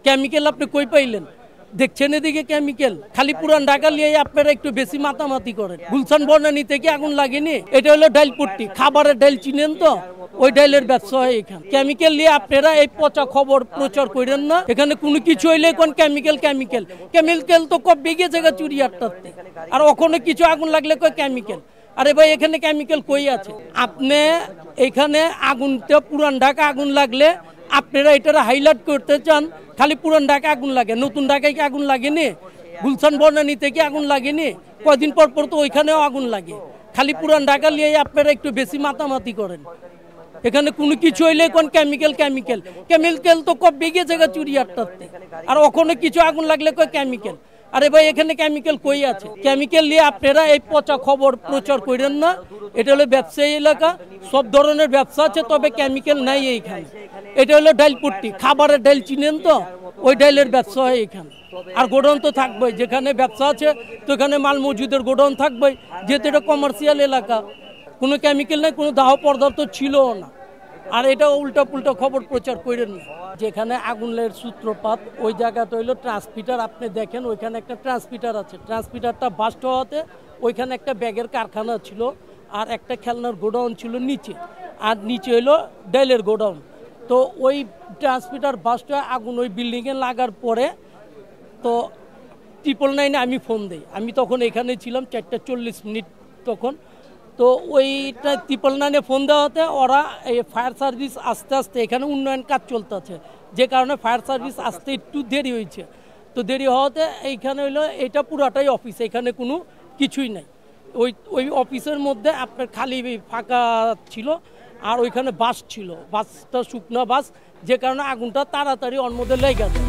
Chemical আপনি কই পাইলেন? দেখছেন এদিকে কেমিক্যাল? খালি পুরান ঢাকা নিয়ে আপনারা একটু বেশি মাতামাতি করেন। গুলশান বনানী থেকে আগুন লাগেনি, এটা হলো ডাইলপট্টি, খাবারের ডাইল চিনেন তো, ওই ডাইলের ব্যবসা হয় এখানে। কেমিক্যাল নিয়ে আপনারা এই পচা খবর প্রচার করেন না। এখানে কোনো কিছু হইলে কোন কেমিক্যাল কেমিক্যাল কেমিক্যাল তো কব বিঘে জায়গা চুরি আটটাতে, আর ওখানে কিছু আগুন লাগলে কই কেমিক্যাল। আরে ভাই এখানে কেমিক্যাল কই আছে? আপনি এখানে আগুনটা পুরান ঢাকা আগুন লাগলে আপনারা এটা হাইলাইট করতে চান খালি পুরান ঢাকা আগুন লাগে, নতুন ঢাকায় কি আগুন লাগেনি? গুলশান বনানী থেকে আগুন লাগেনি? কয়দিন পর পর তো ওইখানেও আগুন লাগে। খালি পুরান ঢাকা নিয়ে আপনারা একটু বেশি মাতামাতি করেন। এখানে কোনো কিছু হইলে কোন কেমিক্যাল কেমিক্যাল কেমিক্যাল তো কব বিঘে জায়গা চুরি আটটাতে, আর ওখানে কিছু আগুন লাগলে কই কেমিক্যাল। আরে ভাই এখানে কেমিক্যাল কই আছে? কেমিক্যাল নিয়ে আপনারা এই পচা খবর প্রচার করেন না। এটা হলো ব্যবসায়ী এলাকা, সব ধরনের ব্যবসা আছে, তবে কেমিক্যাল নাই এইখানে। এটা হলো ডাইলপট্টি, খাবারের ডাইল চিনেন তো, ওই ডাইলের ব্যবসা হয় এখানে। আর গোডাউন তো থাকবে, যেখানে ব্যবসা আছে তো এখানে মাল মজুদের গোডাউন থাকবে, যেহেতু এটা কমার্শিয়াল এলাকা। কোনো কেমিক্যাল নাই, কোনো দাহ পদার্থ ছিলও না। আর এটা উল্টা পুল্টা খবর প্রচার করেন না। যেখানে আগুনের সূত্রপাত ওই জায়গাটা হইলো ট্রান্সমিটার। আপনি দেখেন ওইখানে একটা ট্রান্সমিটার আছে, ট্রান্সমিটারটা বাস্ট হওয়াতে ওইখানে একটা ব্যাগের কারখানা ছিল, আর একটা খেলনার গোডাউন ছিল নিচে, আর নিচে হইলো ডাইলের গোডাউন। তো ওই ট্রান্সমিটার বাস্ট হয়ে আগুন ওই বিল্ডিংয়ে লাগার পরে তো 999-এ আমি ফোন দিই। আমি তখন এখানে ছিলাম 4:40 তখন। তো ওইটা 999-এ ফোন দেওয়াতে ওরা এই ফায়ার সার্ভিস আস্তে আস্তে, এখানে উন্নয়ন কাজ চলতেছে, যে কারণে ফায়ার সার্ভিস আসতে একটু দেরি হয়েছে। তো দেরি হওয়াতে এইখানে হইলো এটা পুরাটাই অফিস, এখানে কোনো কিছুই নাই। ওই অফিসের মধ্যে আপনার খালি ফাঁকা ছিল, আর ওইখানে বাস ছিল, বাসটা শুকনো বাস, যে কারণে আগুনটা তাড়াতাড়ি ওর মধ্যে লেগে গেছে।